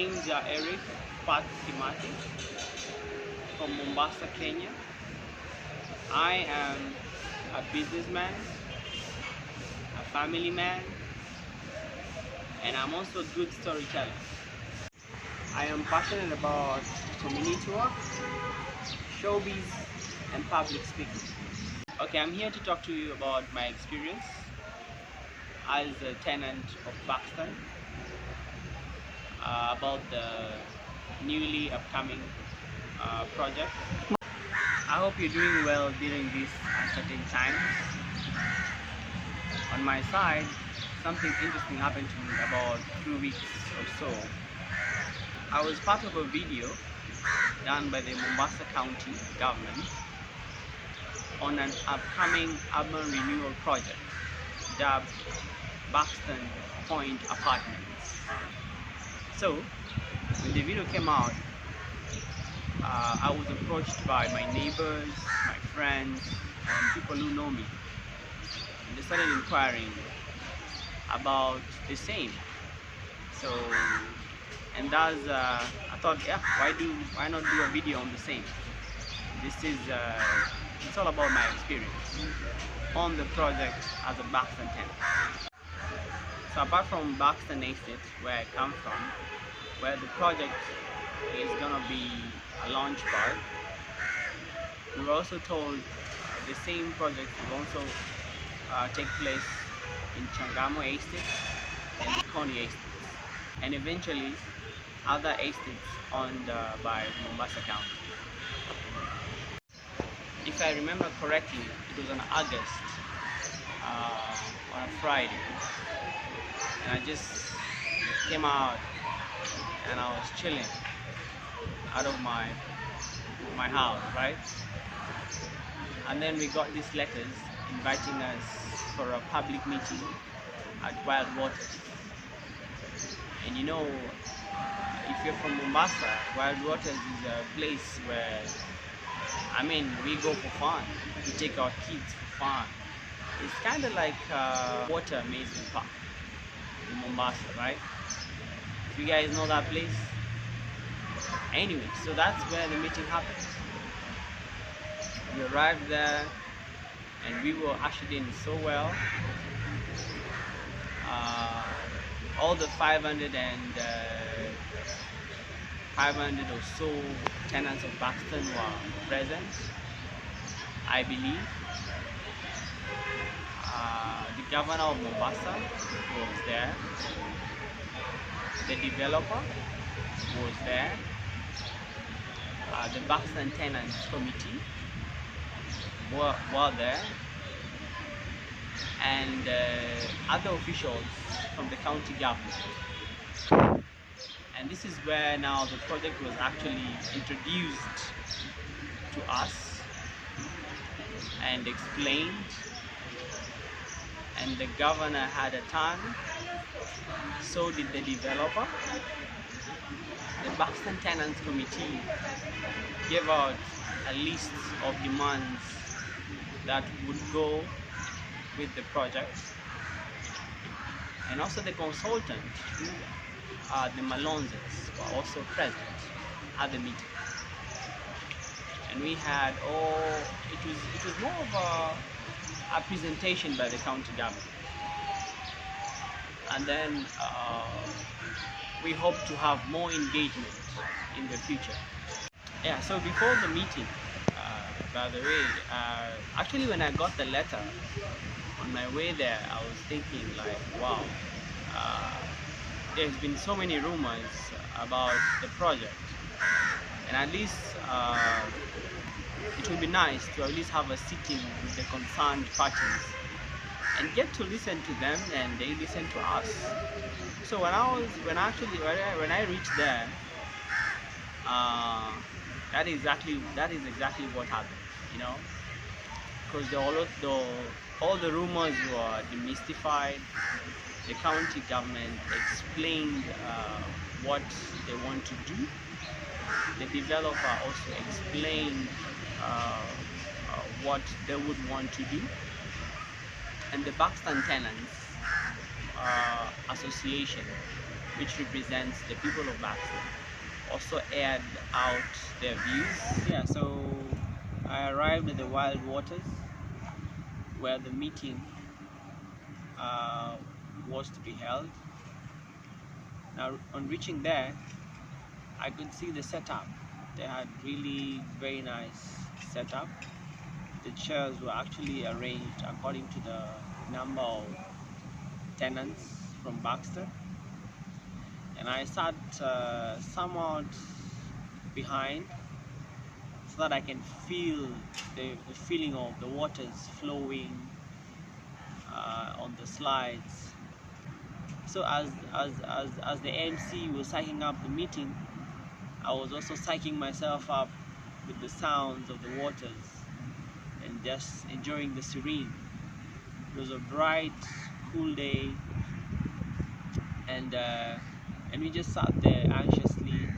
name's Eriq Kimathi from Mombasa, Kenya. I am a businessman, a family man, and I'm also a good storyteller. I am passionate about community work, showbiz, and public speaking. Okay, I'm here to talk to you about my experience as a tenant of Buxton, about the newly upcoming project. I hope you're doing well during these uncertain times. On my side, something interesting happened to me about 2 weeks or so. I was part of a video done by the Mombasa County government on an upcoming urban renewal project dubbed Buxton Point Apartments. So, when the video came out, I was approached by my neighbors, my friends, and people who know me. And they started inquiring about the same. So, and thus I thought, yeah, why not do a video on the same? This is it's all about my experience on the project as a Buxton tenant. So apart from Buxton Estate, where I come from, where the project is gonna be a launch pad, we were also told the same project will also take place in Changamo Estate and Koni Estate, and eventually other estates owned by Mombasa County. If I remember correctly, it was on August, on a Friday, and I just came out and I was chilling out of my house, right? And then we got these letters inviting us for a public meeting at Wild Waters. And you know, if you're from Mombasa, Wild Waters is a place where, I mean, we go for fun. We take our kids for fun. It's kind of like water amazing park in Mombasa, right? If you guys know that place. Anyway, so that's where the meeting happened. We arrived there and we were ushered in so well. All the 500 or so tenants of Buxton were present, I believe. The governor of Mombasa was there. The developer was there. The Buxton Tenants Committee were there, and other officials from the county government. And this is where now the project was actually introduced to us and explained, and the governor had a turn, so did the developer. The Buxton Tenants Committee gave out a list of demands that would go with the project, and also the consultant, the Malonzes, were also present at the meeting. And we had it was more of a presentation by the county government, and then we hope to have more engagement in the future. Yeah, so before the meeting, by the way, actually when I got the letter, on my way there, I was thinking like, wow, there's been so many rumors about the project, and at least it would be nice to at least have a sitting with the concerned parties and get to listen to them, and they listen to us. So when I reached there, that is exactly what happened, you know, because all the rumors were demystified. The county government explained what they want to do. The developer also explained what they would want to do, and the Buxton Tenants Association which represents the people of Buxton, also aired out their views. Yeah, so I arrived at the Wild Waters where the meeting was to be held. Now, on reaching there, I could see the setup. They had really very nice setup. The chairs were actually arranged according to the number of tenants from Buxton, and I sat somewhat behind so that I can feel the feeling of the waters flowing on the slides. So as the MC was psyching up the meeting, I was also psyching myself up with the sounds of the waters and just enjoying the serene. It was a bright, cool day, and we just sat there anxiously.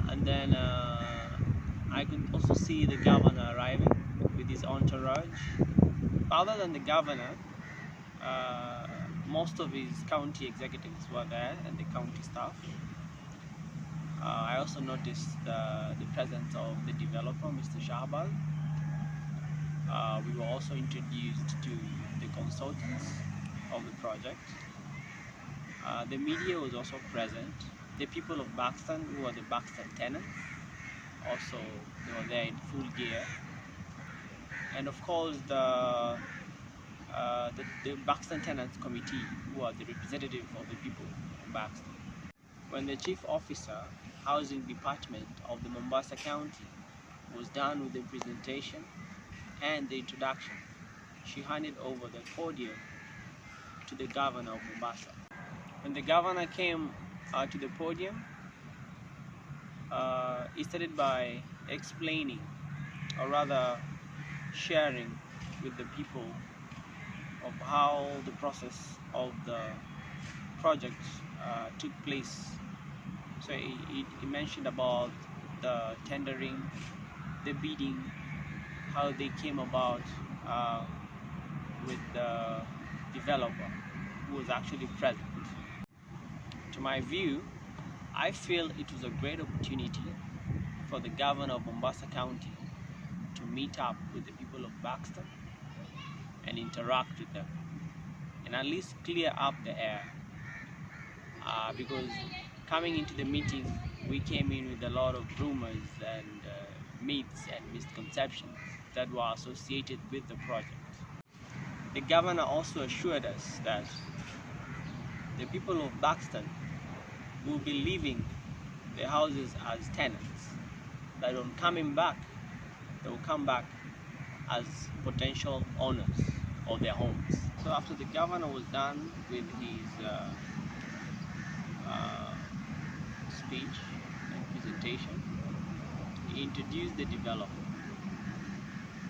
And then I could also see the governor arriving with his entourage. Other than the governor, most of his county executives were there and the county staff. I also noticed the presence of the developer, Mr. Shahbal. We were also introduced to the consultants of the project. The media was also present. The people of Buxton, who were the Buxton tenants, also they were there in full gear. And of course the Buxton Tenants Committee, who are the representative of the people of Buxton. When the Chief Officer, Housing Department of the Mombasa County was done with the presentation and the introduction, she handed over the podium to the Governor of Mombasa. When the Governor came to the podium, he started by explaining, or rather sharing with the people of how the process of the project took place. So he mentioned about the tendering, the bidding, how they came about with the developer who was actually present. To my view, I feel it was a great opportunity for the governor of Mombasa County to meet up with the people of Buxton and interact with them and at least clear up the air, because coming into the meeting we came in with a lot of rumors and myths and misconceptions that were associated with the project. The governor also assured us that the people of Buxton will be leaving their houses as tenants, that on coming back they will come back as potential owners of their homes. So after the governor was done with his speech and presentation, he introduced the developer,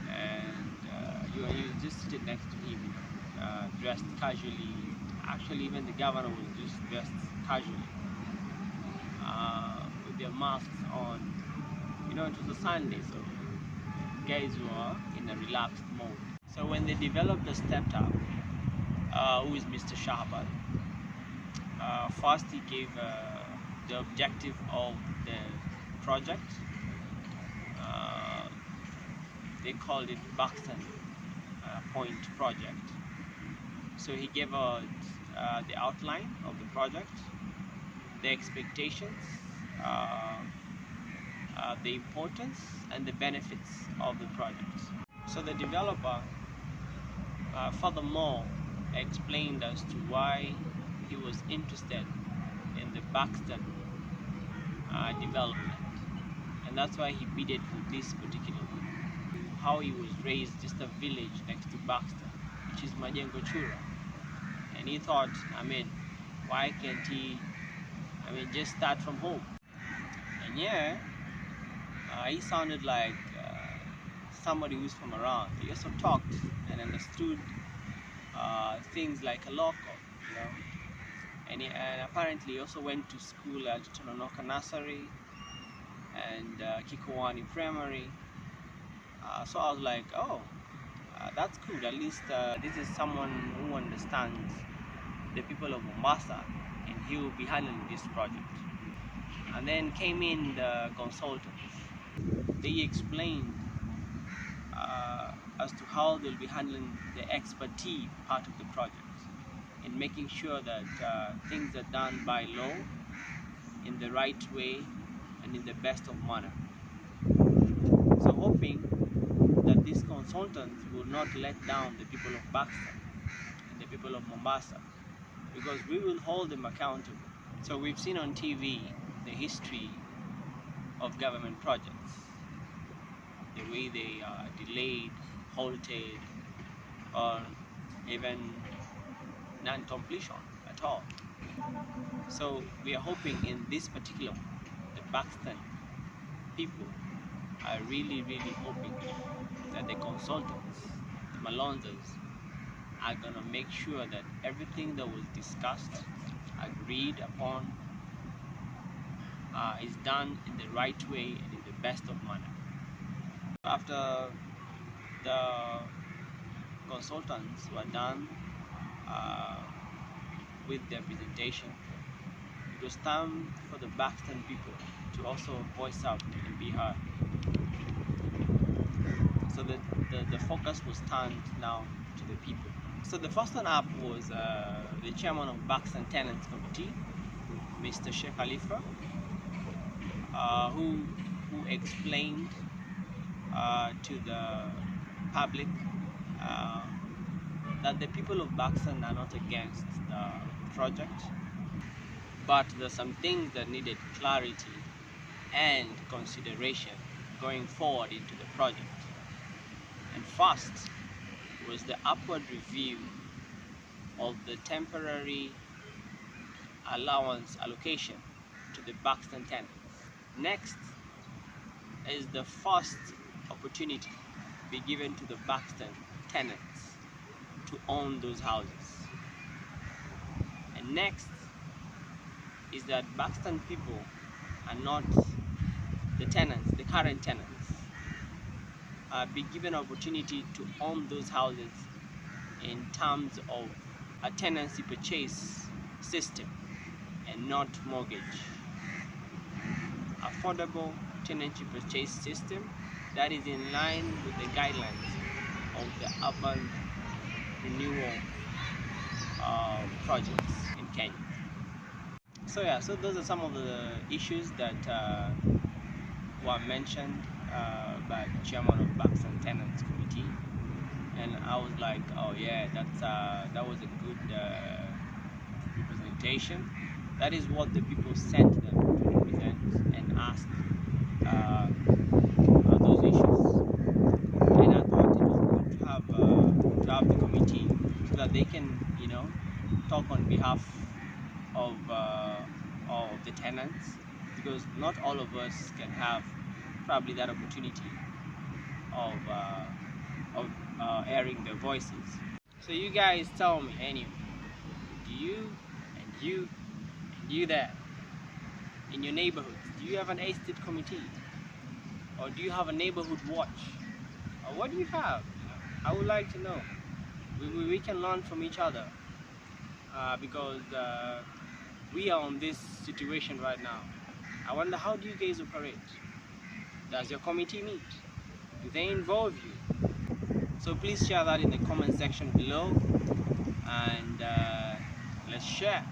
and he was just seated next to him, dressed casually. Actually, even the governor was just dressed casually, with their masks on. It was a Sunday, so guys were in a relaxed mode. So when the developer stepped up, who is Mr. Shahbal, first he gave the objective of the project. They called it Buxton Point Project. So he gave out the outline of the project, the expectations, the importance and the benefits of the project. So the developer furthermore explained as to why he was interested in the Buxton development, and that's why he bidded for this particular one. How he was raised just a village next to Buxton, which is Majengo Chura, and he thought, why can't he just start from home? And yeah, he sounded like somebody who's from around. He also talked and understood things like a local, and apparently he also went to school at Tononoka Nursery and Kikowani Primary. So I was like, oh, that's good. At least this is someone who understands the people of Mombasa and he will be handling this project. And then came in the consultants. They explained as to how they'll be handling the expertise part of the project and making sure that things are done by law in the right way and in the best of manner. So hoping that these consultants will not let down the people of Buxton and the people of Mombasa, because we will hold them accountable. So we've seen on TV the history of government projects, the way they are delayed, halted, or even non-completion at all. So we are hoping in this particular one, the Buxton people are really hoping that the consultants, the Malonzas, are gonna make sure that everything that was discussed, agreed upon, is done in the right way and in the best of manner. After the consultants were done with their presentation, it was time for the Buxton people to also voice out and be heard. So the focus was turned now to the people. So the first one up was the chairman of Buxton Tenants Committee, Mr. Sheikh Khalifa, who explained to the public that the people of Buxton are not against the project, but there's some things that needed clarity and consideration going forward into the project. And first was the upward review of the temporary allowance allocation to the Buxton tenants. Next is the first opportunity to be given to the Buxton tenants to own those houses. And next is that Buxton people are not the tenants, the current tenants, be given opportunity to own those houses in terms of a tenancy purchase system and not mortgage. Affordable tenancy purchase system that is in line with the guidelines of the urban renewal projects in Kenya. So yeah, so those are some of the issues that were mentioned by the chairman of Buxton Tenants Committee, and I was like, oh yeah, that was a good representation. That is what the people sent them to represent and ask those issues. And I thought it was good to have the committee so that they can, talk on behalf of the tenants, because not all of us can have probably that opportunity of airing their voices. So you guys tell me anyway, do you there in your neighborhoods, do you have an estate committee, or do you have a neighborhood watch, or what do you have? I would like to know. We can learn from each other, because we are on this situation right now. I wonder, how do you guys operate? Does your committee meet? Do they involve you? So please share that in the comment section below, and let's share.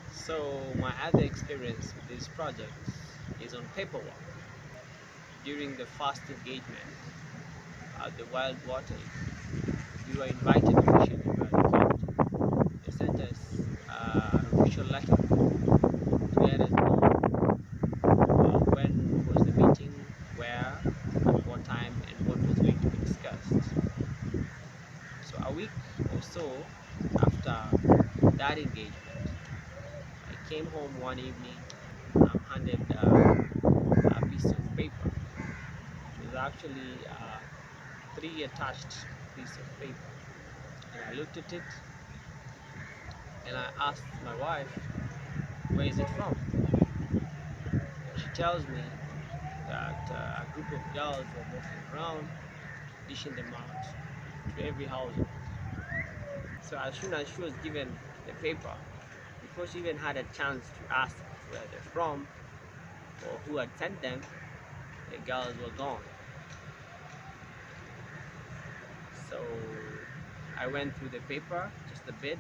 So my other experience with this project is on paperwork. During the first engagement at the Wild Waters, we were invited officially by the county. They sent us an official letter to let us know when was the meeting, where, at what time, and what was going to be discussed. So a week or so after that engagement, I came home one evening. I'm handed a piece of paper. It was actually a 3 attached piece of paper, and I looked at it and I asked my wife, where is it from? And she tells me that a group of girls were walking around dishing them out to every household. So as soon as she was given the paper, before she even had a chance to ask where they're from or who had sent them, the girls were gone. So I went through the paper just a bit.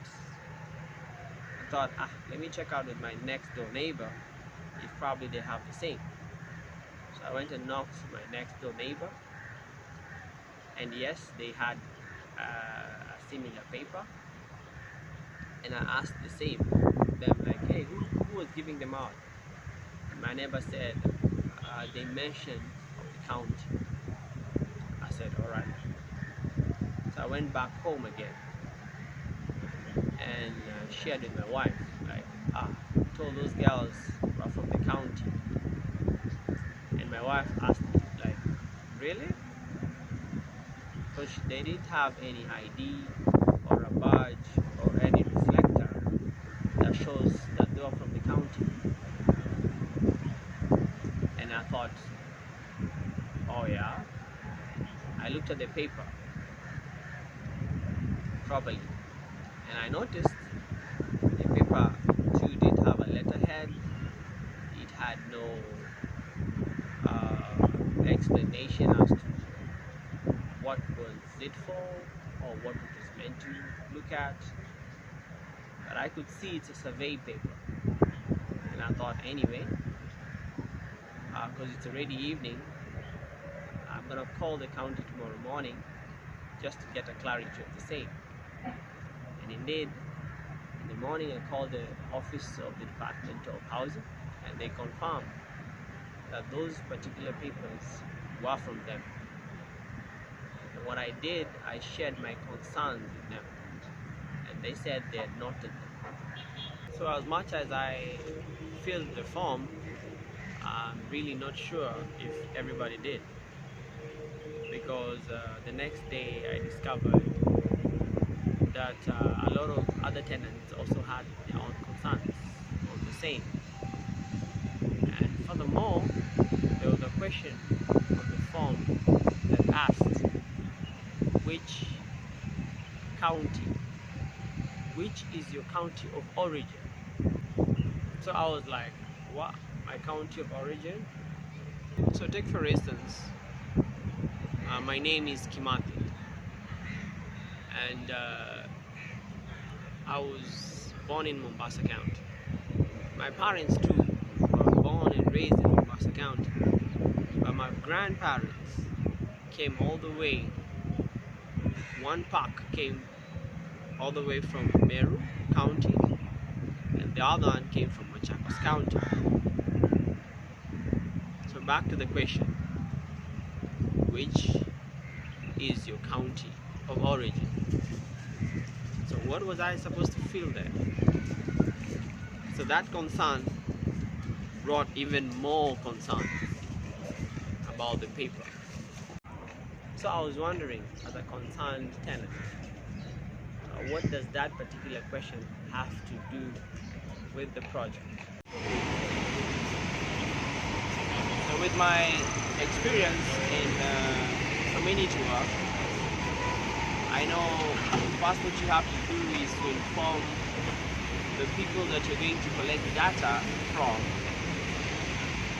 I thought, let me check out with my next door neighbor if probably they have the same. So I went and knocked my next door neighbor, and yes, they had a similar paper. And I asked the same them, like, hey, who was giving them out? And my neighbor said they mentioned of the county. I said, all right. So I went back home again and shared with my wife, like, told those girls were from the county. And my wife asked me, like, really? Because they didn't have any ID or a badge or any reflector that shows that they are from the county. And I thought, oh yeah. I looked at the paper properly, and I noticed the paper too did have a letterhead. It had no explanation as to what was it for or what it was meant to look at. But I could see it's a survey paper, and I thought, anyway, because it's already evening, I'm gonna call the county tomorrow morning just to get a clarity of the same. And indeed, in the morning I called the office of the Department of Housing, and they confirmed that those particular papers were from them. And what I did, I shared my concerns with them, and they said they had noted them. So as much as I filled the form, I'm really not sure if everybody did, because the next day I discovered that a lot of other tenants also had their own concerns on the same. And furthermore, there was a question on the form that asked which is your county of origin. So I was like, what? My county of origin? So take for instance, my name is Kimathi, and I was born in Mombasa County. My parents too were born and raised in Mombasa County, but my grandparents came all the way. One pack came all the way from Meru County, and the other one came from Machakos County. So back to the question, which is your county of origin? So what was I supposed to feel there? So that concern brought even more concern about the paper. So I was wondering, as a concerned tenant, what does that particular question have to do with the project? So with my experience in community work, I know first what you have to do is to inform the people that you're going to collect data from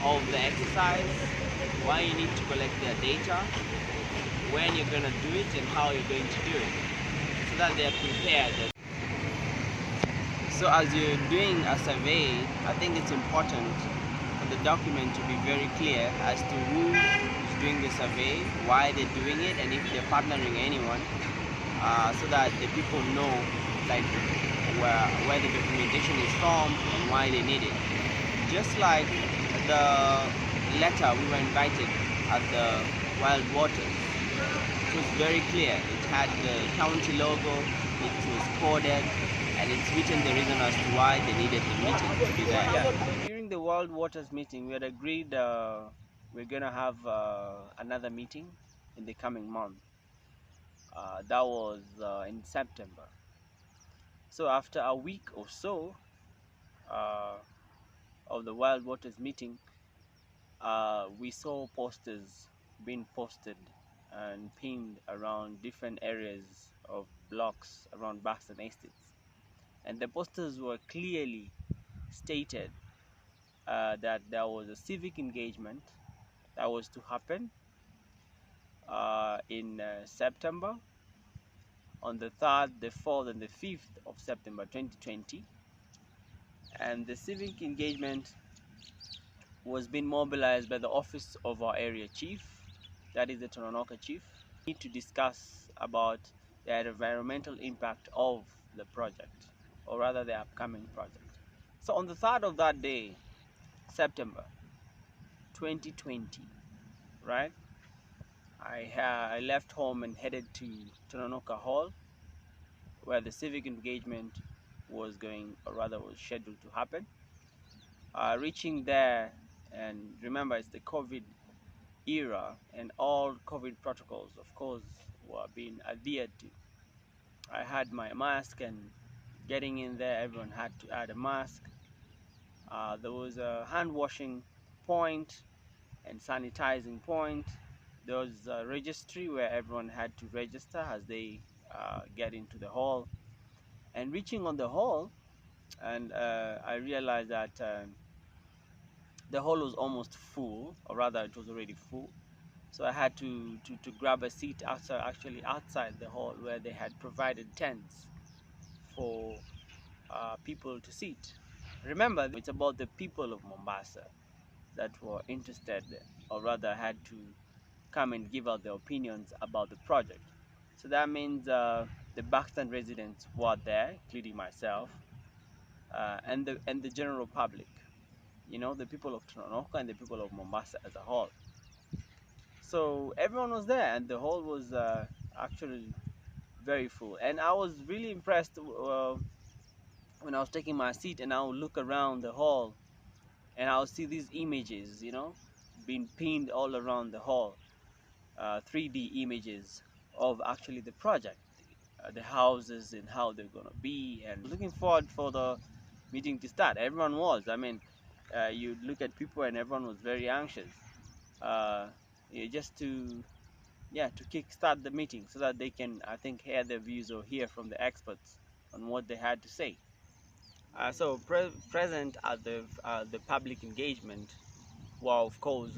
of the exercise, why you need to collect their data, when you're going to do it, and how you're going to do it, so that they're prepared. So as you're doing a survey, I think it's important for the document to be very clear as to who is doing the survey, why they're doing it, and if they're partnering anyone, so that the people know, like, where the documentation is from and why they need it. Just like the letter we were invited at the Wild Waters, it was very clear. It had the county logo, it was coded, and it's written the reason as to why they needed the meeting to be there. Yeah. During the Wild Waters meeting, we had agreed we're going to have another meeting in the coming month. That was in September. So after a week or so of the Wild Waters meeting, we saw posters being posted and pinned around different areas of blocks around Buxton Estates. And the posters were clearly stated that there was a civic engagement that was to happen in September, on the 3rd, the 4th, and the 5th of September 2020. And the civic engagement was being mobilized by the office of our area chief, that is the Tononoka chief, to discuss about the environmental impact of the project, or rather the upcoming project. So on the 3rd of that day, September 2020, right, I left home and headed to Tononoka Hall, where the civic engagement was going, or rather was scheduled to happen. Reaching there, and remember it's the COVID era, and all COVID protocols, of course, were being adhered to. I had my mask, and getting in there, everyone had to add a mask. There was a hand washing point and sanitizing point. There was a registry where everyone had to register as they get into the hall. And reaching on the hall, and I realized that the hall was almost full, or rather it was already full. So I had to grab a seat outside, actually outside the hall, where they had provided tents for people to sit. Remember, it's about the people of Mombasa that were interested, or rather had to come and give out their opinions about the project. So that means the Buxton residents were there, including myself, and the general public. You know, the people of Tononoka and the people of Mombasa as a whole. So everyone was there, and the hall was actually very full. And I was really impressed when I was taking my seat, and I would look around the hall, and I'll see these images, you know, being pinned all around the hall, 3D images of actually the project, the houses and how they're gonna be, and looking forward for the meeting to start. Everyone was. I mean, you look at people, and everyone was very anxious, just to kickstart the meeting, so that they can, I think, hear their views or hear from the experts on what they had to say. So present at the public engagement were, of course,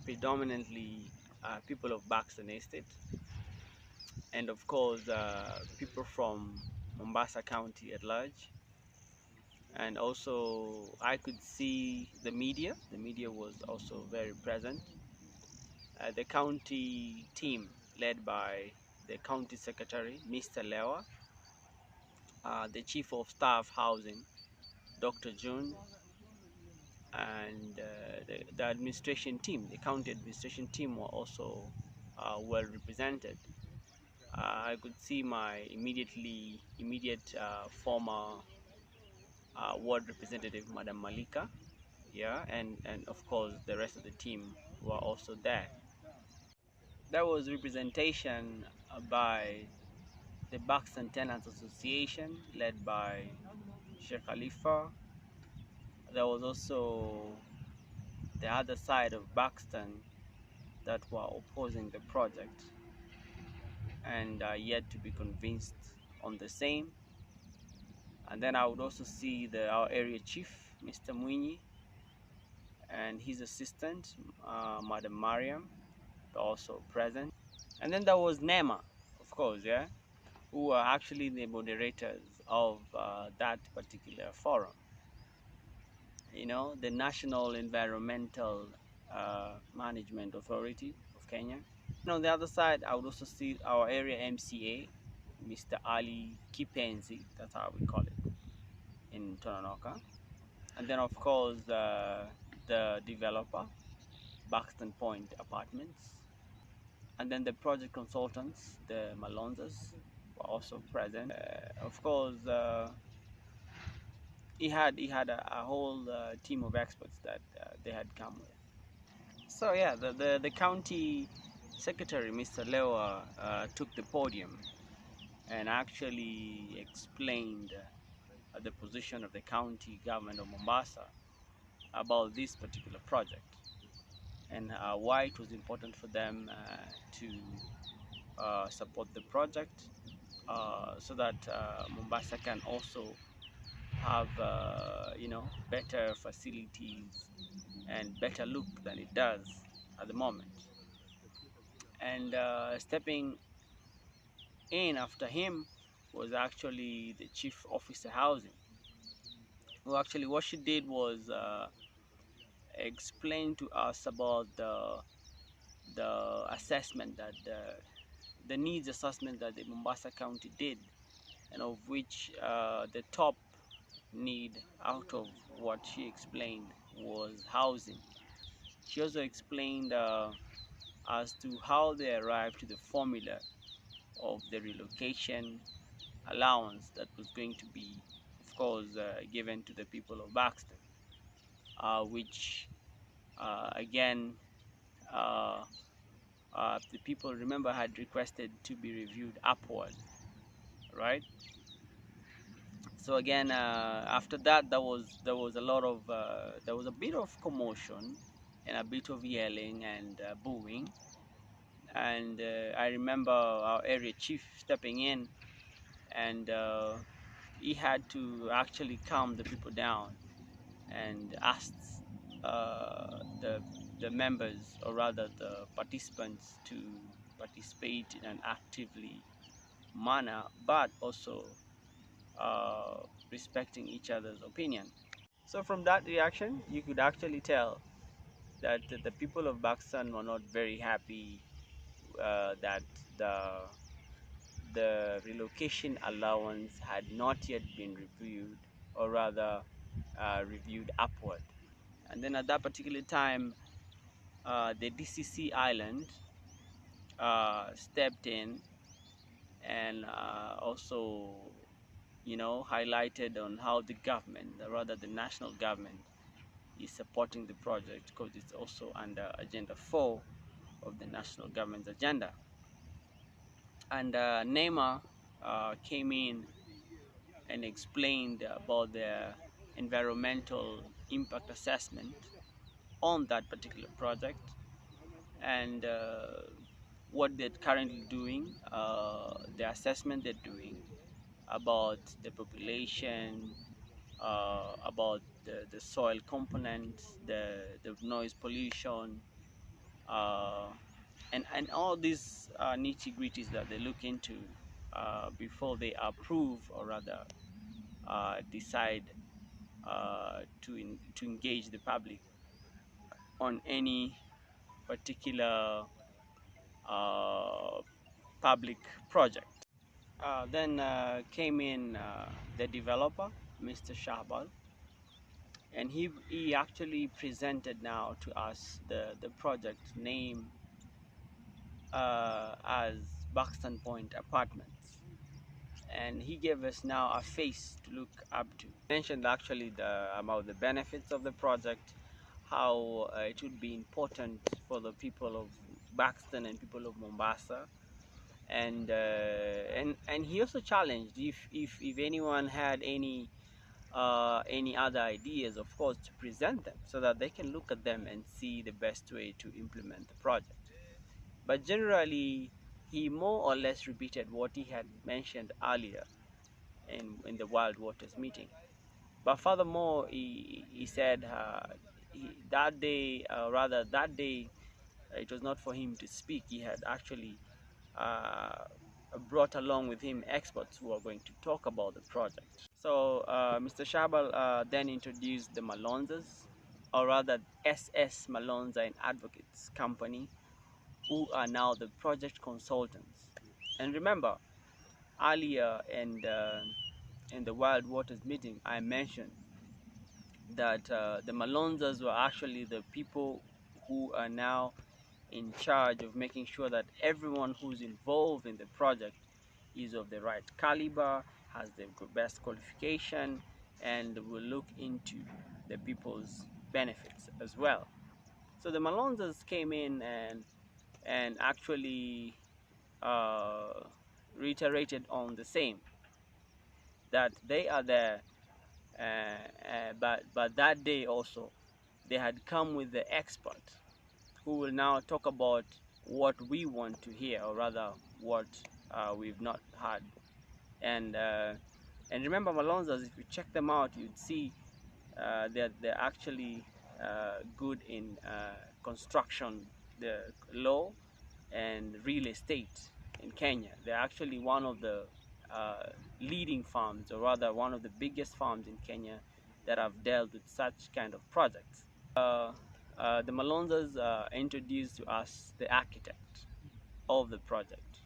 predominantly people of Buxton Estate, and of course people from Mombasa County at large. And also I could see the media. The media was also very present. The county team, led by the county secretary, Mr. Lewa, the chief of staff housing, Dr. June, and the administration team, the county administration team, were also well represented. I could see my immediate former ward representative, Madam Malika, yeah, and of course the rest of the team were also there. There was representation by the Buxton Tenants Association, led by Sheikh Khalifa. There was also the other side of Buxton that were opposing the project and are yet to be convinced on the same. And then I would also see our area chief, Mr. Mwinyi, and his assistant, Madam Mariam, also present. And then there was NEMA, of course, yeah, who are actually the moderators of that particular forum. You know, the National Environmental Management Authority of Kenya. And on the other side, I would also see our area MCA, Mr. Ali Kipenzi, that's how we call it in Tononoka. And then, of course, the developer, Buxton Point Apartments. And then the project consultants, the Malonzas, were also present. Of course, he had a whole team of experts that they had come with. So yeah, the county secretary, Mr. Lewa, took the podium and actually explained the position of the county government of Mombasa about this particular project, and why it was important for them to support the project, so that Mombasa can also have better facilities and better look than it does at the moment. And stepping in after him was actually the chief officer housing, who actually what she did was explain to us about the assessment that the needs assessment that the Mombasa County did, and of which the top need out of what she explained was housing. She also explained as to how they arrived to the formula of the relocation allowance that was going to be, of course, given to the people of Buxton, which again, the people, remember, had requested to be reviewed upward, right? So again, after that, there was a lot of there was a bit of commotion and a bit of yelling and booing. And I remember our area chief stepping in, and he had to actually calm the people down and asked the members, or rather the participants, to participate in an actively manner, but also respecting each other's opinion. So from that reaction, you could actually tell that the people of Buxton were not very happy that the relocation allowance had not yet been reviewed, or rather reviewed upward. And then at that particular time, the DCC Island stepped in and also, highlighted on how the government, or rather the national government, is supporting the project, because it's also under Agenda 4 of the national government's agenda. And NEMA came in and explained about the environmental impact assessment on that particular project, and what they're currently doing, the assessment they're doing about the population, about the soil components, the noise pollution, uh, and all these nitty-gritties that they look into before they approve, or rather decide to engage the public on any particular uh, public project. Then came in the developer, Mr. Shahbal, and he actually presented now to us the project name as Buxton Point Apartments, and he gave us now a face to look up to. Mentioned actually about the benefits of the project, how it would be important for the people of Buxton and people of Mombasa, and he also challenged if anyone had any other ideas, of course, to present them so that they can look at them and see the best way to implement the project. But generally, he more or less repeated what he had mentioned earlier in the Wild Waters meeting. But furthermore, he said that day, it was not for him to speak. He had actually uh, brought along with him experts who are going to talk about the project. So Mr. Shabal then introduced the Malonzas, or rather SS Malonza and Advocates Company, who are now the project consultants. And remember, earlier in the Wild Waters meeting, I mentioned that the Malonzas were actually the people who are now in charge of making sure that everyone who's involved in the project is of the right caliber, has the best qualification, and will look into the people's benefits as well. So the Malonzas came in and actually uh, reiterated on the same, that they are there, but that day also they had come with the expert who will now talk about what we want to hear, or rather what we've not heard. And remember, Malonzas, if you check them out, you'd see they're actually good in construction, the law, and real estate in Kenya. They're actually one of the leading farms, or rather one of the biggest farms in Kenya that have dealt with such kind of projects. The Malonzas introduced to us the architect of the project,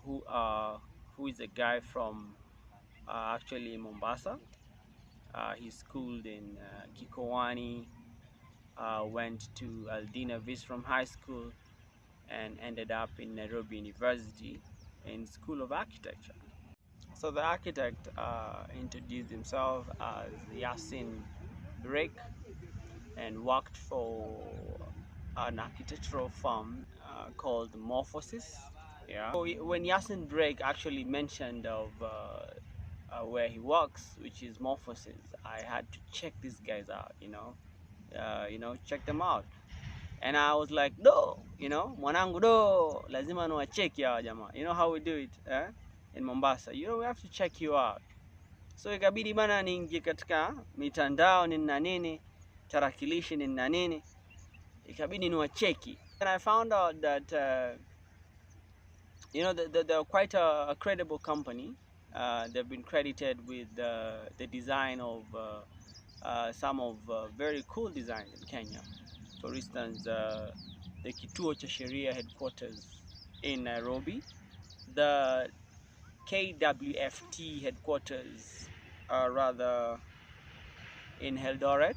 who is a guy from actually Mombasa. He schooled in Kikowani, went to Aldina Visram High School, and ended up in Nairobi University in School of Architecture. So the architect introduced himself as Yasin Eriq and worked for an architectural firm called Morphosis. Yeah. So when Yasin Eriq actually mentioned of where he works, which is Morphosis, I had to check these guys out. Check them out. And I was like, do, mwanangu do, lazima niwacheki hawa jamaa. You know how we do it in Mombasa. We have to check you out. So ikabidi bana niingie katika mitandao nina nini, tarakilishi nina nini, ikabidi niwacheki. And I found out that they're quite a credible company. They've been credited with the design of some of very cool designs in Kenya. For instance, the Kituo cha Sheria headquarters in Nairobi, the KWFT headquarters rather in Eldoret,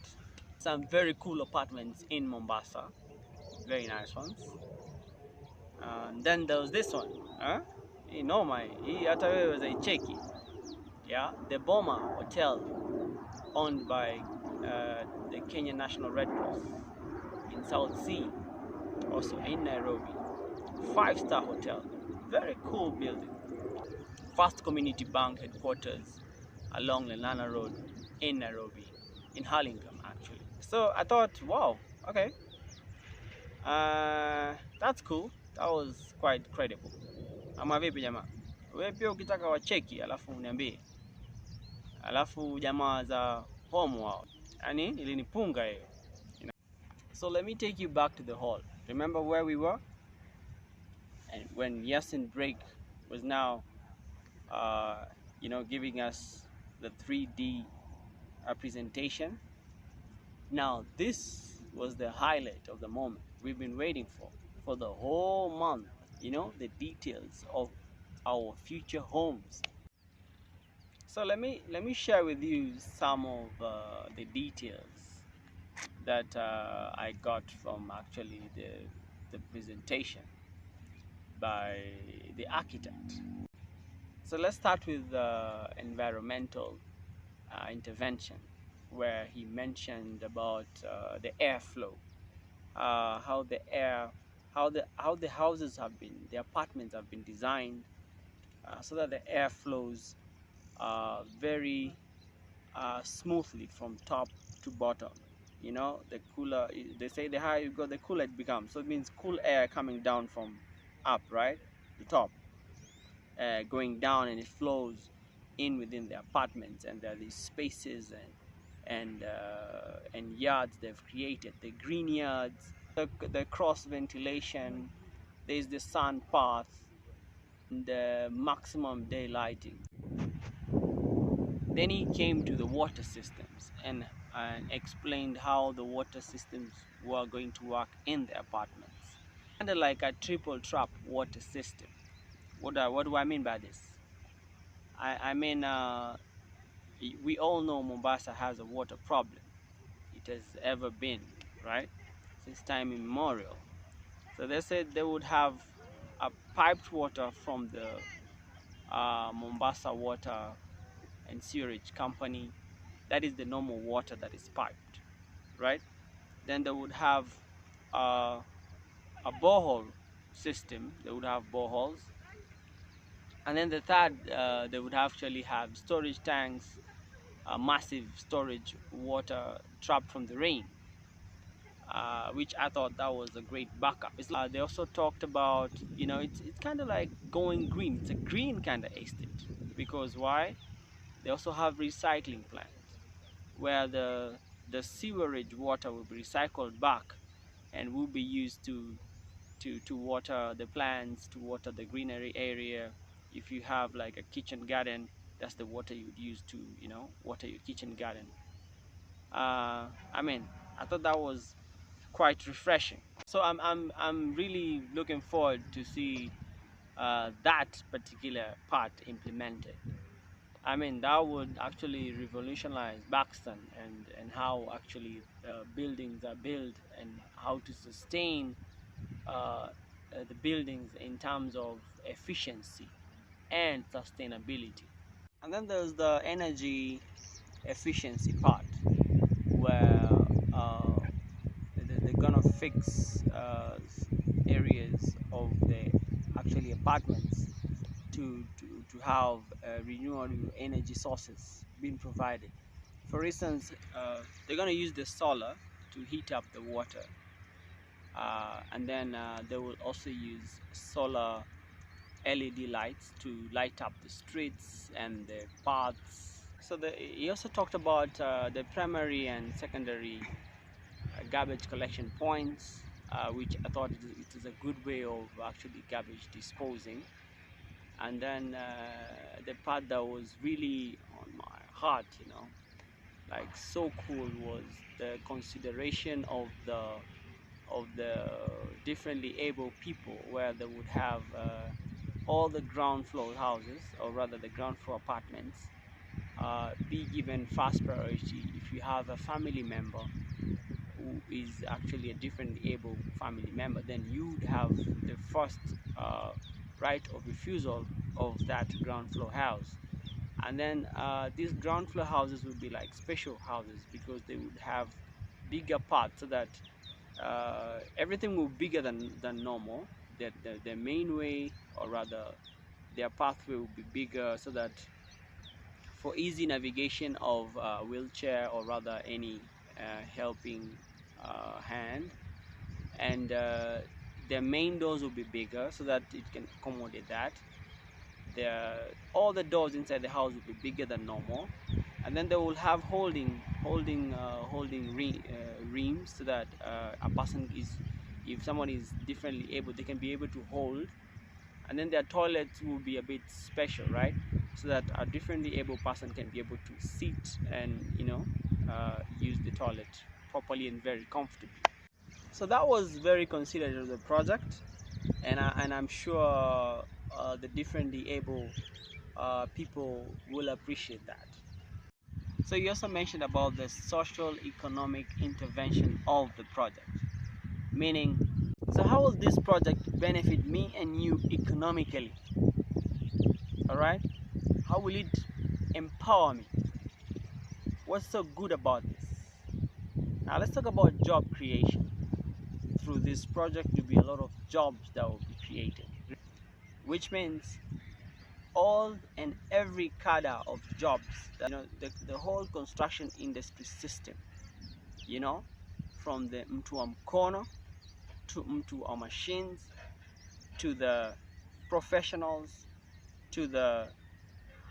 some very cool apartments in Mombasa, very nice ones. Then there was this one, hii hata wewe wazaicheki, yeah, the Boma Hotel, owned by the Kenya National Red Cross in South Sea, also in Nairobi. 5-star hotel, very cool building. First Community Bank headquarters along Lenana Road in Nairobi, in Hurlingham actually. So I thought, wow, okay, that's cool. That was quite credible. Ama vipi jamaa? Wewe pia ukitaka wacheki alafu uniambie. Alafu jamaa za home wao, yani ilinipunga hiyo. So let me take you back to the hall. Remember where we were? And when Yasin Eriq was now giving us the 3D presentation. Now this was the highlight of the moment we've been waiting for the whole month. The details of our future homes. So let me share with you some of the details that I got from actually the presentation by the architect. So let's start with environmental intervention, where he mentioned about the airflow, how the houses have been, the apartments have been designed so that the air flows very smoothly from top to bottom. The cooler, they say the higher you go, the cooler it becomes. So it means cool air coming down from up, right, the top, going down, and it flows in within the apartments. And there are these spaces and yards they've created, the green yards, the cross ventilation, there's the sun path, and the maximum daylighting. Then he came to the water systems and explained how the water systems were going to work in the apartments. Kind of like a triple trap water system. What do I mean by this? I mean, we all know Mombasa has a water problem. It has ever been, right? Since time immemorial. So they said they would have a piped water from the Mombasa Water and Sewerage Company. That is the normal water that is piped, right? Then they would have a borehole system. They would have boreholes. And then the third, they would actually have storage tanks, massive storage water trapped from the rain. which I thought that was a great backup. They also talked about, it's kind of like going green. It's a green kind of estate, because why? They also have recycling plants where the sewerage water will be recycled back and will be used to water the plants, to water the greenery area. If you have like a kitchen garden, that's the water you would use to water your kitchen garden. I mean, I thought that was quite refreshing. So I'm really looking forward to see that particular part implemented. I mean, that would actually revolutionize Buxton and how actually buildings are built and how to sustain the buildings in terms of efficiency and sustainability. And then there's the energy efficiency part, where they're gonna fix areas of the actually apartments to have renewable energy sources being provided. For instance, they're gonna use the solar to heat up the water, and then they will also use solar LED lights to light up the streets and the paths. So he also talked about the primary and secondary garbage collection points, which I thought it is a good way of actually garbage disposing. And then the part that was really on my heart, like so cool, was the consideration of the differently able people, where they would have all the ground floor houses, or rather the ground floor apartments, be given first priority. If you have a family member who is actually a differently able family member, then you would have the first right of refusal of that ground floor house. And then these ground floor houses would be like special houses, because they would have bigger parts, so that everything will be bigger than normal. The main way, or rather their pathway, will be bigger, so that for easy navigation of wheelchair, or rather any helping hand. And their main doors will be bigger, so that it can accommodate that. All the doors inside the house will be bigger than normal, and then they will have holding reams, so that a person if someone is differently able, they can be able to hold. And then their toilets will be a bit special, right? So that a differently able person can be able to sit and use the toilet properly and very comfortably. So that was very considered of the project, and I'm sure the differently able people will appreciate that. So you also mentioned about the social economic intervention of the project, meaning, so how will this project benefit me and you economically? All right, how will it empower me? What's so good about this? Now let's talk about job creation. Through this project, there will be a lot of jobs that will be created, which means all and every cadre of jobs, the whole construction industry system, from the mtu wa mkono to mtu wa machines, to the professionals, to the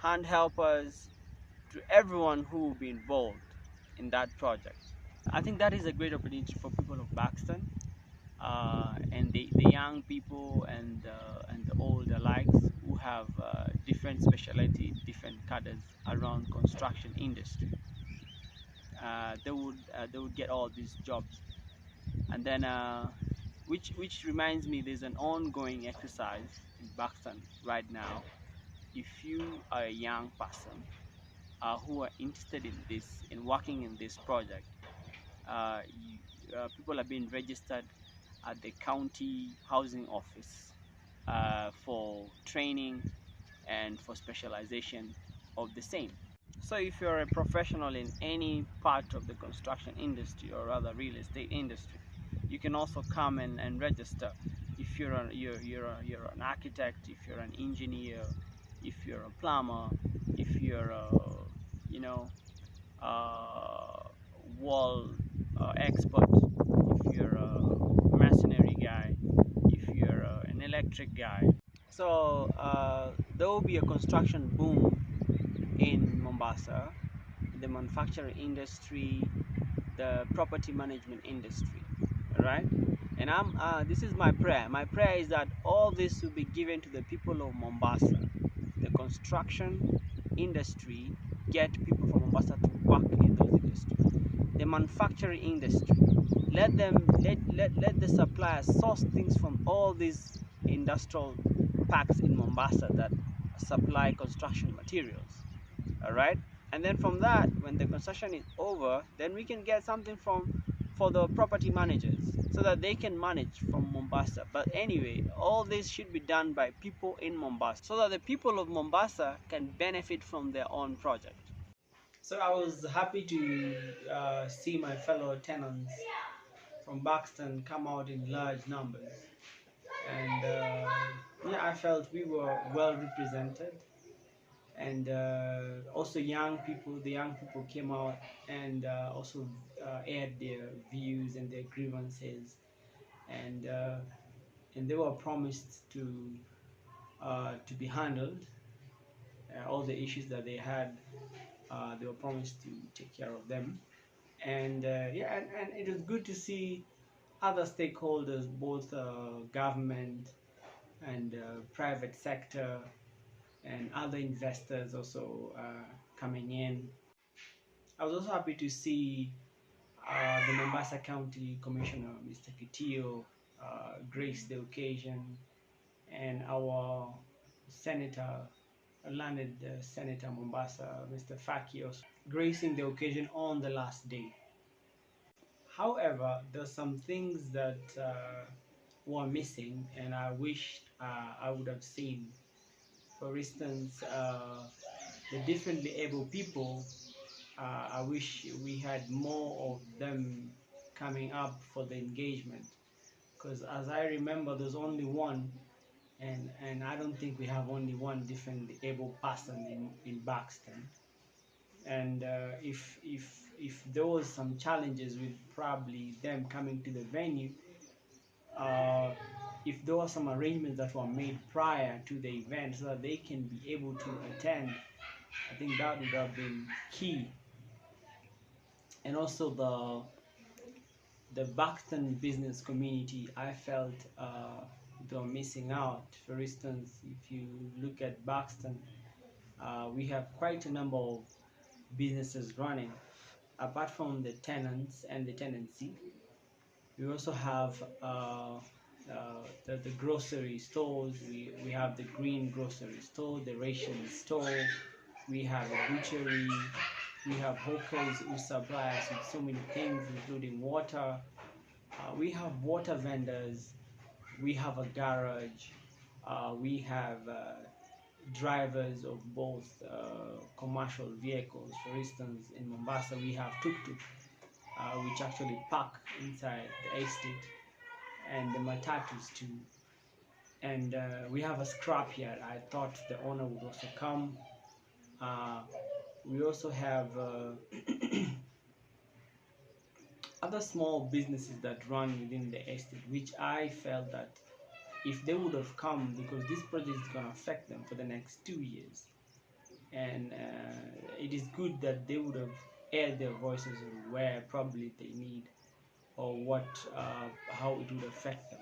hand helpers, to everyone who will be involved in that project. I think that is a great opportunity for people of Buxton, and the young people and the old alike, who have different specialty, different cadres around construction industry. They would get all these jobs. And then which reminds me, there's an ongoing exercise in Buxton right now. If you are a young person who are interested in working in this project, people are being registered at the county housing office for training and for specialization of the same. So if you're a professional in any part of the construction industry, or rather real estate industry, you can also come and register. If you're an architect, if you're an engineer, if you're a plumber, if you're a wall expert, if electric guy. So there will be a construction boom in Mombasa, the manufacturing industry, the property management industry, right? And this is my prayer. My prayer is that all this will be given to the people of Mombasa. The construction industry get people from Mombasa to work in those industries. The manufacturing industry, let the suppliers source things from all these industrial parks in Mombasa that supply construction materials. All right, and then from that, when the construction is over, then we can get something for the property managers so that they can manage from Mombasa. But anyway, all this should be done by people in Mombasa so that the people of Mombasa can benefit from their own project. So I was happy to see my fellow tenants from Buxton come out in large numbers, and yeah, I felt we were well represented. And also the young people came out and also aired their views and their grievances, and they were promised to be handled. All the issues that they had, they were promised to take care of them. And yeah, and it was good to see other stakeholders, both government and private sector and other investors also coming in. I was also happy to see the Mombasa County Commissioner, Mr. Kitio, grace the occasion, and our Senator, landed Senator Mombasa, Mr. Faki, also gracing the occasion on the last day. However, there's some things that were missing, and I wish I would have seen. For instance, the differently able people, I wish we had more of them coming up for the engagement, because as I remember, there's only one, and I don't think we have only one differently able person in Buxton. And if there was some challenges with probably them coming to the venue, uh, if there were some arrangements that were made prior to the event so that they can be able to attend, I think that would have been key. And also the Buxton business community, I felt they were missing out. For instance, if you look at Buxton, we have quite a number of businesses running. Apart from the tenants and the tenancy, we also have the grocery stores. We have the green grocery store, the ration store, we have a butchery, we have hawkers who supply us with so many things, including water. We have water vendors, we have a garage, we have drivers of both commercial vehicles. For instance, in Mombasa, we have tuk-tuk, which actually park inside the estate, and the matatus too. And we have a scrapyard. I thought the owner would also come. We also have other small businesses that run within the estate, which I felt that if they would have come, because this project is going to affect them for the next 2 years, and it is good that they would have aired their voices on where probably they need, or what how it would affect them.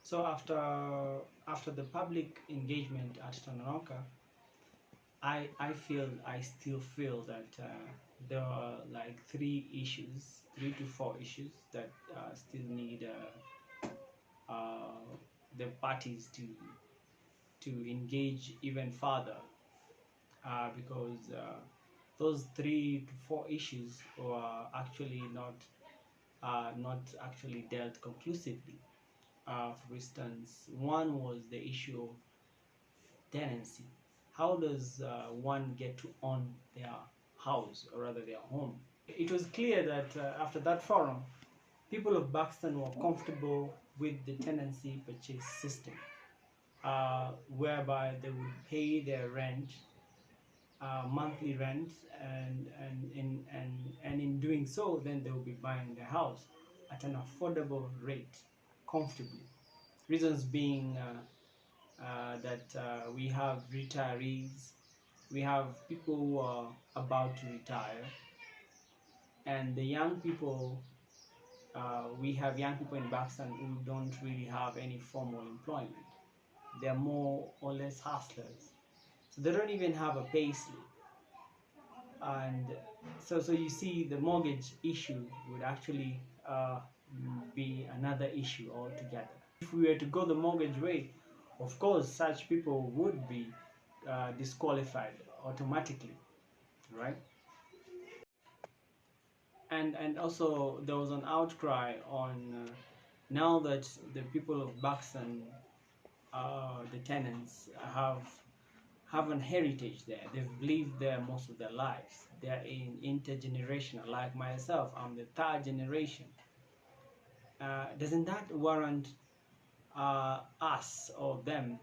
So after the public engagement at Tanaka, I still feel that there are like 3 to 4 issues that still need the parties to engage even further, because those 3 to 4 issues were actually not actually dealt conclusively. For instance, one was the issue of tenancy. How does one get to own their house, or rather their home? It was clear that after that forum, people of Buxton were comfortable with the tenancy purchase system, whereby they would pay their rent, monthly rent, and in doing so, then they will be buying the house at an affordable rate, comfortably. Reasons being that we have retirees, we have people who are about to retire, and the young people, we have young people in Buxton who don't really have any formal employment. They're more or less hustlers. So they don't even have a pay slip. And so you see the mortgage issue would actually be another issue altogether. If we were to go the mortgage way, of course, such people would be disqualified automatically, right? And also there was an outcry on now that the people of Buxton, the tenants, have an heritage there. They've lived there most of their lives. They're in intergenerational. Like myself, I'm the third generation. Doesn't that warrant us or them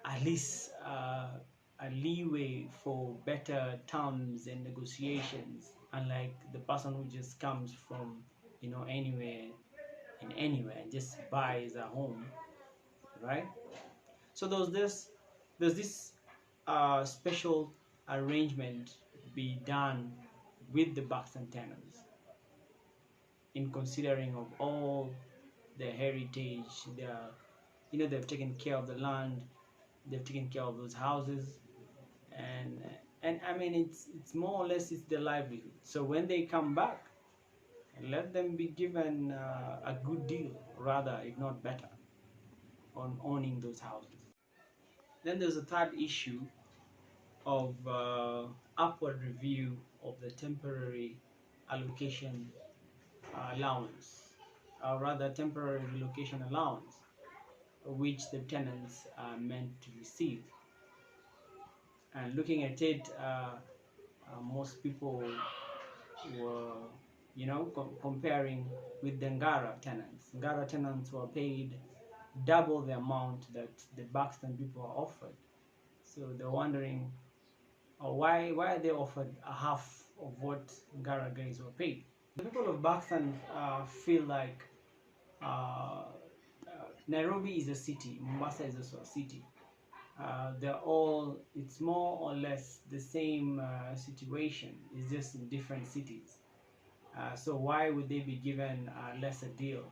at least a leeway for better terms and negotiations, unlike the person who just comes from anywhere and just buys a home, right? So there's this special arrangement be done with the Buxton tenants in considering of all their heritage, they've taken care of the land, they've taken care of those houses, and I mean it's more or less it's their livelihood. So when they come back, let them be given a good deal, rather if not better, on owning those houses. Then there's a third issue of upward review of the temporary allocation allowance, or rather temporary relocation allowance, which the tenants are meant to receive. And looking at it, most people were, comparing with the Ngara tenants. Ngara tenants were paid double the amount that the Buxton people are offered. So they're wondering, why are they offered a half of what Ngara guys were paid? The people of Buxton feel like Nairobi is a city, Mombasa is also a city. It's more or less the same situation. It's just in different cities. So why would they be given a lesser deal?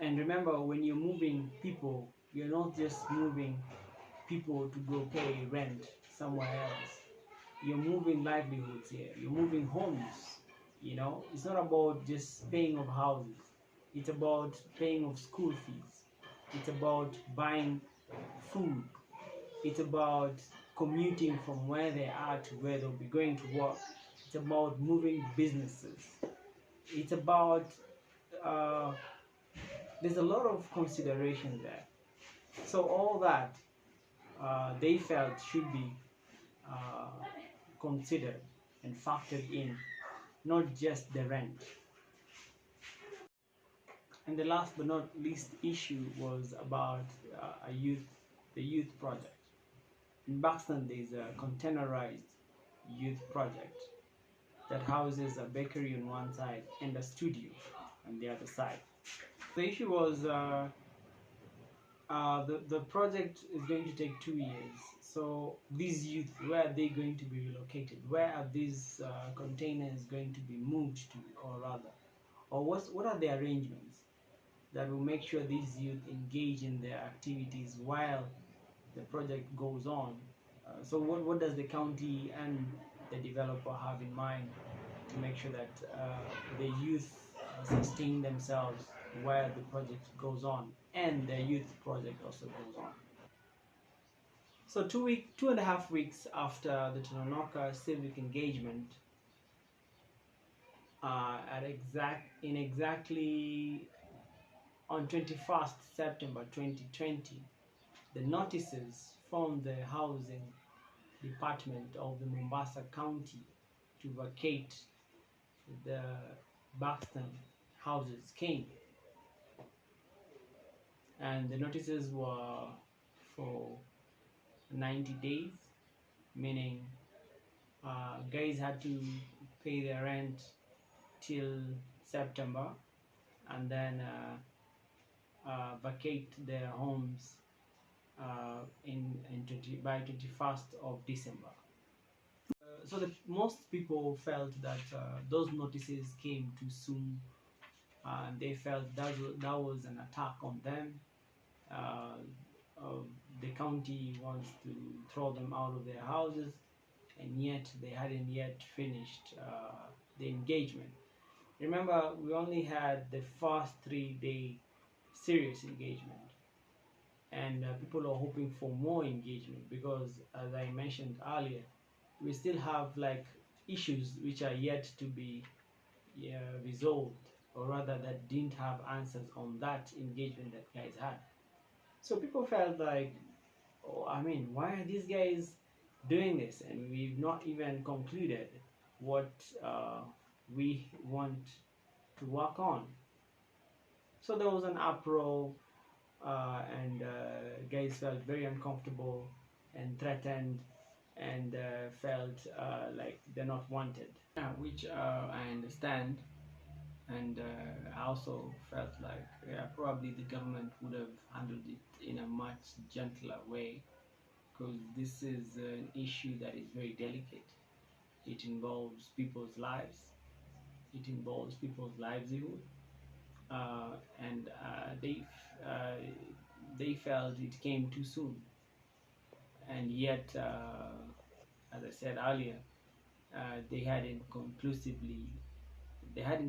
And remember, when you're moving people, you're not just moving people to go pay rent somewhere else. You're moving livelihoods here. You're moving homes. It's not about just paying of houses. It's about paying of school fees. It's about buying food. It's about commuting from where they are to where they'll be going to work. It's about moving businesses. It's about there's a lot of consideration there. So all that they felt should be considered and factored in, not just the rent. And the last but not least issue was about the youth project. In Buxton, there's a containerized youth project that houses a bakery on one side and a studio on the other side. The issue was the project is going to take 2 years. So these youth, where are they going to be relocated? Where are these containers going to be moved to, or rather? Or what are the arrangements that will make sure these youth engage in their activities while the project goes on? So what does the county and the developer have in mind to make sure that the youth sustain themselves while the project goes on and the youth project also goes on? So 2.5 weeks after the Tononoka Civic Engagement, exactly on 21st September 2020, the notices from the Housing Department of the Mombasa County to vacate the Buxton houses came. And the notices were for 90 days, meaning guys had to pay their rent till September, and then vacate their homes by 21st of December. So most people felt that those notices came too soon, and they felt that was an attack on them. Uh, the county wants to throw them out of their houses, and yet they hadn't yet finished the engagement. Remember, we only had the first 3-day serious engagement, and people are hoping for more engagement because, as I mentioned earlier, we still have like issues which are yet to be resolved, or rather that didn't have answers on that engagement that guys had. So people felt like, oh, I mean, why are these guys doing this? And we've not even concluded what we want to work on. So there was an uproar, and guys felt very uncomfortable and threatened, and felt like they're not wanted, which I understand. And I also felt like, yeah, probably the government would have handled it in a much gentler way, because this is an issue that is very delicate. It involves people's lives, it involves people's livelihood, and they felt it came too soon. And yet, as I said earlier, they hadn't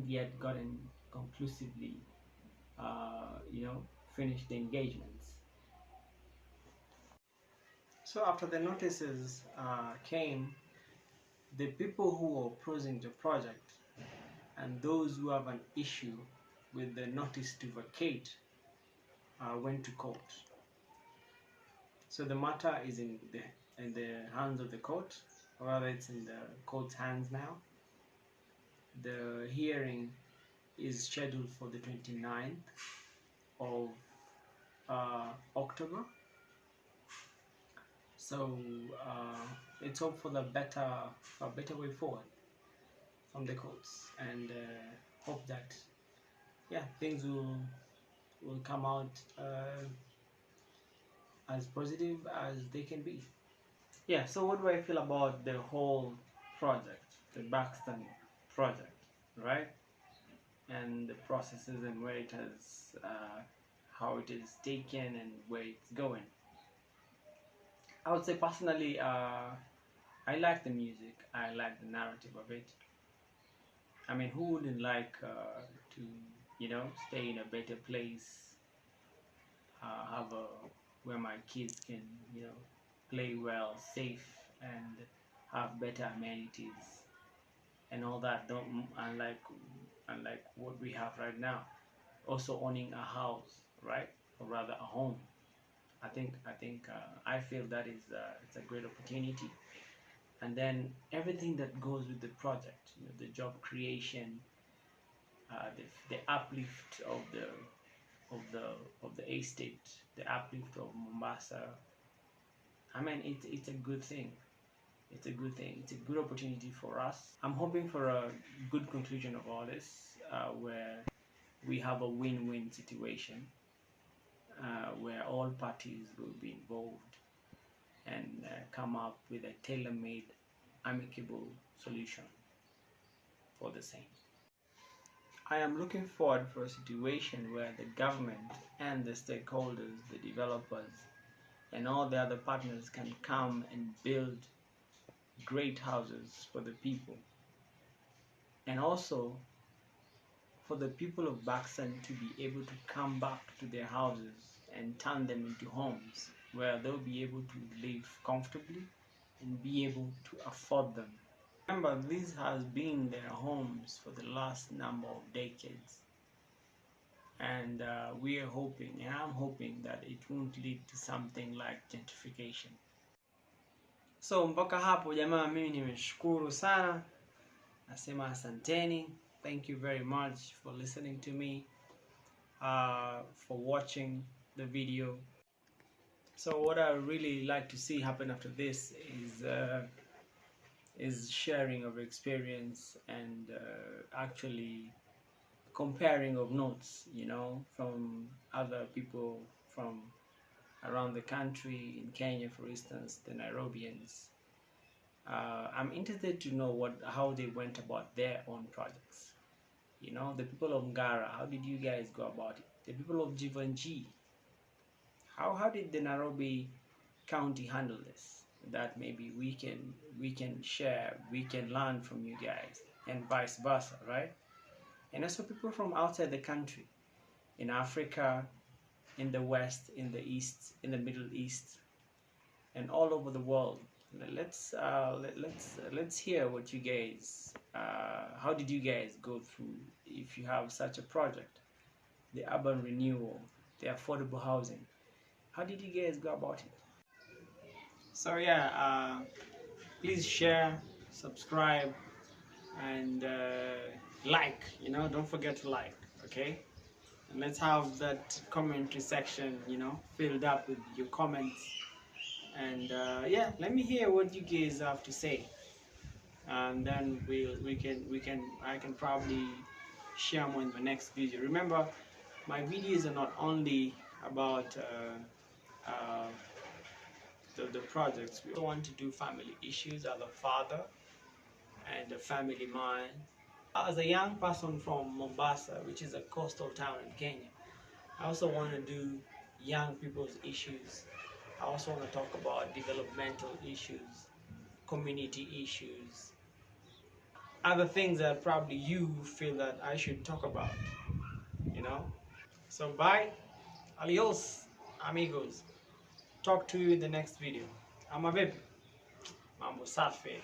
yet gotten conclusively, finished the engagements. So after the notices came, the people who were opposing the project and those who have an issue with the notice to vacate went to court. So the matter is in the hands of the court, or rather it's in the court's hands now. The hearing is scheduled for the 29th of October. So let's hope for a better way forward from the courts, and hope that things will come out as positive as they can be. So what do I feel about the whole project, the Buxton project, right? And the processes and where it has, how it is taken and where it's going. I would say personally, I like the music, I like the narrative of it. I mean, who wouldn't like to, stay in a better place, where my kids can, play well, safe, and have better amenities and all that. Unlike what we have right now. Also owning a house, right, or rather a home. I feel that is it's a great opportunity, and then everything that goes with the project, the job creation, the uplift of the estate, the uplift of Mombasa. I mean, it's a good thing. It's a good thing. It's a good opportunity for us. I'm hoping for a good conclusion of all this, where we have a win-win situation, where all parties will be involved and come up with a tailor-made, amicable solution for the same. I am looking forward for a situation where the government and the stakeholders, the developers, and all the other partners can come and build great houses for the people, and also for the people of Buxton to be able to come back to their houses and turn them into homes where they'll be able to live comfortably and be able to afford them. Remember, these has been their homes for the last number of decades, and we are hoping, and I'm hoping, that it won't lead to something like gentrification. So mpaka hapo jamaa, mimi nimeshukuru sana, nasema asanteni. Thank you very much for listening to me, for watching the video. So what I really like to see happen after this is sharing of experience, and actually comparing of notes, from other people from around the country. In Kenya, for instance, the Nairobians. I'm interested to know how they went about their own projects. The people of Ngara, how did you guys go about it? The people of Jivanji, how did the Nairobi County handle this? That maybe we can share, we can learn from you guys, and vice versa, right? And also people from outside the country, in Africa, in the West, in the East, in the Middle East, and all over the world. Let's hear what you guys. How did you guys go through? If you have such a project, the urban renewal, the affordable housing, how did you guys go about it? So yeah, please share, subscribe, and like. Don't forget to like. Okay. And let's have that commentary section, filled up with your comments. And yeah, let me hear what you guys have to say, and then I can probably share more in the next video. Remember, my videos are not only about the projects. We want to do family issues as a father and a family man. As a young person from Mombasa, which is a coastal town in Kenya, I also want to do young people's issues. I also want to talk about developmental issues, community issues, other things that probably you feel that I should talk about, So bye, adios, amigos. Talk to you in the next video. I'm a baby. Mambo safi.